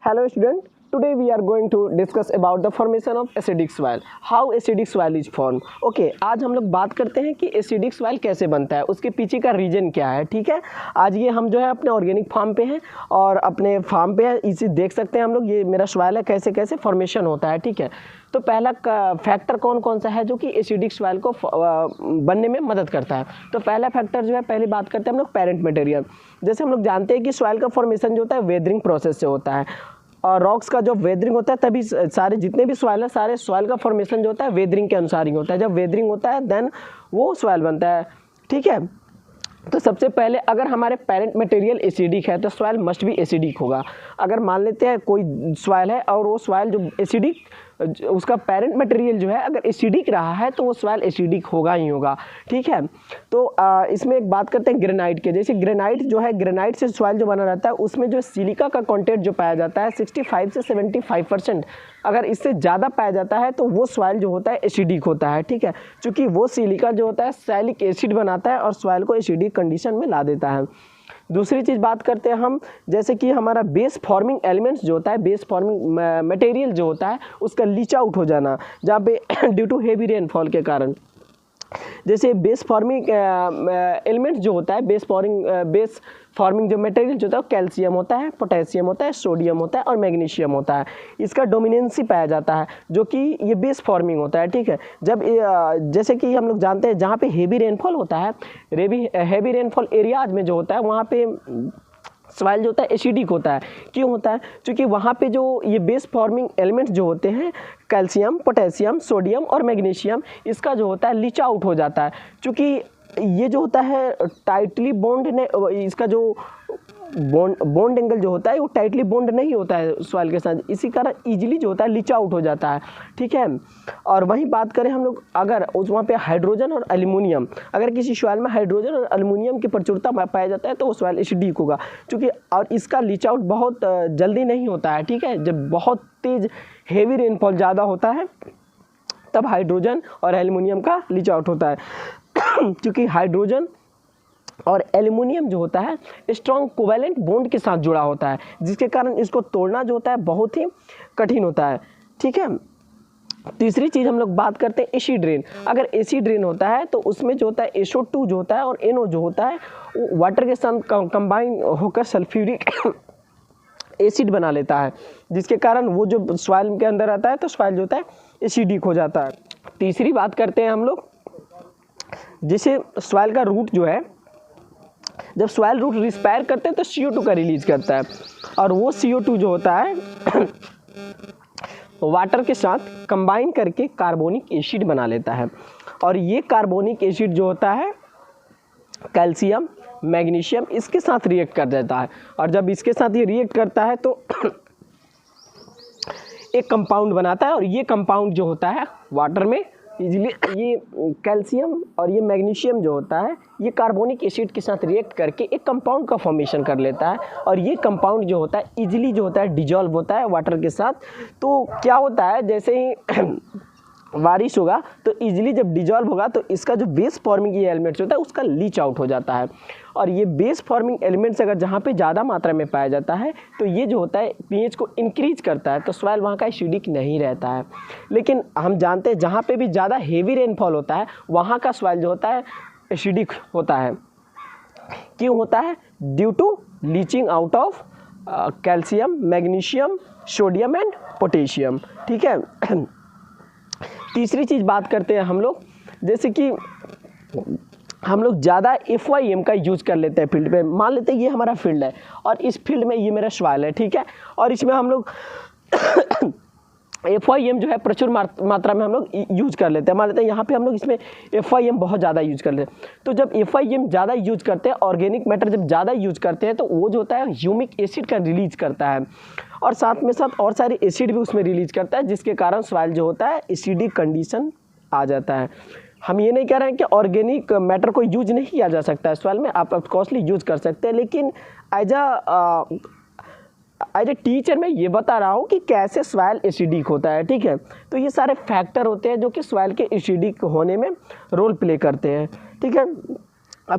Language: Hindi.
Hello student, today we are going to discuss about the formation of acidic soil. How acidic soil is formed. Okay, आज हम लोग बात करते हैं कि acidic soil कैसे बनता है, उसके पीछे का रीजन क्या है. ठीक है, आज ये हम जो है अपने ऑर्गेनिक फार्म पे हैं और अपने फार्म पे है, इसी देख सकते हैं हम लोग. ये मेरा सॉइल है, कैसे कैसे फॉर्मेशन होता है. ठीक है, तो पहला फैक्टर कौन कौन सा है जो कि एसिडिक सॉइल को बनने में मदद करता है. तो पहला फैक्टर जो है, पहले बात करते हैं हम लोग पेरेंट मटेरियल. जैसे हम लोग जानते हैं कि सॉइल का फॉर्मेशन जो होता है वेदरिंग प्रोसेस से होता है, और रॉक्स का जो वेदरिंग होता है तभी सारे जितने भी सॉइल है, सारे सॉइल का फॉर्मेशन जो होता है वेदरिंग के अनुसार ही होता है. जब वेदरिंग होता है देन वो सॉइल बनता है. ठीक है, तो सबसे पहले अगर हमारे पेरेंट मटेरियल एसिडिक है तो सॉइल मस्ट भी एसिडिक होगा. अगर मान लेते हैं कोई सॉइल है और वो सॉइल जो एसिडिक, उसका पेरेंट मटेरियल जो है अगर एसिडिक रहा है तो वो सॉइल एसिडिक होगा ही होगा. ठीक है, तो इसमें एक बात करते हैं ग्रेनाइट के. जैसे ग्रेनाइट जो है, ग्रेनाइट से सॉइल जो बना रहता है उसमें जो सिलिका का कंटेंट जो पाया जाता है 65 से 75%. अगर इससे ज़्यादा पाया जाता है तो वो सॉइल जो होता है एसिडिक होता है. ठीक है, क्योंकि वो सिलिका जो होता है सैलिक एसिड बनाता है और सॉइल को एसिडिक कंडीशन में ला देता है. दूसरी चीज़ बात करते हैं हम, जैसे कि हमारा बेस फॉर्मिंग एलिमेंट्स जो होता है, बेस फॉर्मिंग मटेरियल जो होता है उसका लीच आउट हो जाना, जहाँ पे ड्यू टू हेवी रेनफॉल के कारण. जैसे बेस फॉर्मिंग एलिमेंट्स जो होता है, बेस फॉर्मिंग जो मटेरियल जो होता है वो कैल्शियम होता है, पोटेशियम होता है, सोडियम होता है और मैग्नीशियम होता है. इसका डोमिनेंसी पाया जाता है जो कि ये बेस फॉर्मिंग होता है. ठीक है, जब जैसे कि हम लोग जानते हैं जहाँ पे हेवी रेनफॉल होता है, हेवी रेनफॉल एरियाज में जो होता है वहाँ पे सॉइल जो होता है एसिडिक होता है. क्यों होता है? क्योंकि वहाँ पे जो ये बेस फॉर्मिंग एलिमेंट्स जो होते हैं कैल्शियम, पोटेशियम, सोडियम और मैग्नीशियम, इसका जो होता है लीच आउट हो जाता है. क्योंकि ये जो होता है टाइटली बॉन्ड ने, इसका जो बॉन्ड एंगल जो होता है वो टाइटली बॉन्ड नहीं होता है सॉइल के साथ, इसी कारण इजीली जो होता है लीच आउट हो जाता है. ठीक है, और वहीं बात करें हम लोग, अगर उस वहाँ पे हाइड्रोजन और एल्युमिनियम, अगर किसी सॉइल में हाइड्रोजन और एल्युमिनियम की प्रचुरता पाया जाता है तो वो सॉइल एसिडिक होगा. क्योंकि और इसका लीच आउट बहुत जल्दी नहीं होता है. ठीक है, जब बहुत तेज़ हेवी रेनफॉल ज़्यादा होता है तब हाइड्रोजन और एल्युमिनियम का लीच आउट होता है. क्योंकि हाइड्रोजन और एल्युमिनियम जो होता है स्ट्रॉन्ग कोवैलेंट बॉन्ड के साथ जुड़ा होता है, जिसके कारण इसको तोड़ना जो होता है बहुत ही कठिन होता है. ठीक है, तीसरी चीज़ हम लोग बात करते हैं एसिड रेन. अगर एसिड रेन होता है तो उसमें जो होता है SO2 जो होता है और NO जो होता है वो वाटर के साथ कंबाइन होकर सल्फ्यूरिक एसिड बना लेता है, जिसके कारण वो जो सॉइल के अंदर आता है तो सॉइल जो होता है एसिडिक हो जाता है. तीसरी बात करते हैं हम लोग, जैसे सॉइल का रूट जो है, जब सॉइल रूट रिस्पायर करते हैं तो CO2 का रिलीज करता है, और वो CO2 जो होता है वाटर के साथ कंबाइन करके कार्बोनिक एसिड बना लेता है. और ये कार्बोनिक एसिड जो होता है कैल्शियम, मैग्नीशियम इसके साथ रिएक्ट कर देता है, और जब इसके साथ ये रिएक्ट करता है तो एक कंपाउंड बनाता है, और ये कंपाउंड जो होता है वाटर में इजीली, ये कैल्शियम और ये मैग्नीशियम जो होता है ये कार्बोनिक एसिड के साथ रिएक्ट करके एक कंपाउंड का फॉर्मेशन कर लेता है, और ये कंपाउंड जो होता है इजीली जो होता है डिजॉल्व होता है वाटर के साथ. तो क्या होता है, जैसे ही बारिश होगा तो इजीली जब डिजॉल्व होगा तो इसका जो बेस फॉर्मिंग ये एलिमेंट्स होता है उसका लीच आउट हो जाता है. और ये बेस फॉर्मिंग एलिमेंट्स अगर जहाँ पे ज़्यादा मात्रा में पाया जाता है तो ये जो होता है pH को इंक्रीज करता है, तो सॉइल वहाँ का एसिडिक नहीं रहता है. लेकिन हम जानते हैं जहाँ पे भी ज़्यादा हेवी रेनफॉल होता है वहाँ का सॉइल जो होता है एसिडिक होता है. क्यों होता है? Due to leaching out of calcium, magnesium, sodium and potassium. ठीक है, तीसरी चीज़ बात करते हैं हम लोग, जैसे कि हम लोग ज़्यादा FYM का यूज़ कर लेते हैं फील्ड पे. मान लेते हैं ये हमारा फील्ड है और इस फील्ड में ये मेरा सॉइल है. ठीक है, और इसमें हम लोग FYM जो है प्रचुर मात्रा में हम लोग यूज कर लेते हैं. मान लेते हैं यहाँ पे हम लोग इसमें FYM बहुत ज़्यादा यूज कर लेते हैं. तो जब FYM ज़्यादा यूज करते हैं, ऑर्गेनिक मैटर जब ज़्यादा यूज करते हैं तो वो जो होता है ह्यूमिक एसिड का रिलीज करता है, और साथ में साथ और सारे एसिड भी उसमें रिलीज करता है, जिसके कारण सॉइल जो होता है एसिडिक कंडीशन आ जाता है. हम ये नहीं कह रहे हैं कि ऑर्गेनिक मैटर को यूज नहीं किया जा सकता है सॉइल में, आप ऑफकोर्सली यूज कर सकते हैं, लेकिन एज ए टीचर मैं ये बता रहा हूँ कि कैसे सॉइल एसिडिक होता है. ठीक है, तो ये सारे फैक्टर होते हैं जो कि सॉइल के एसिडिक होने में रोल प्ले करते हैं. ठीक है,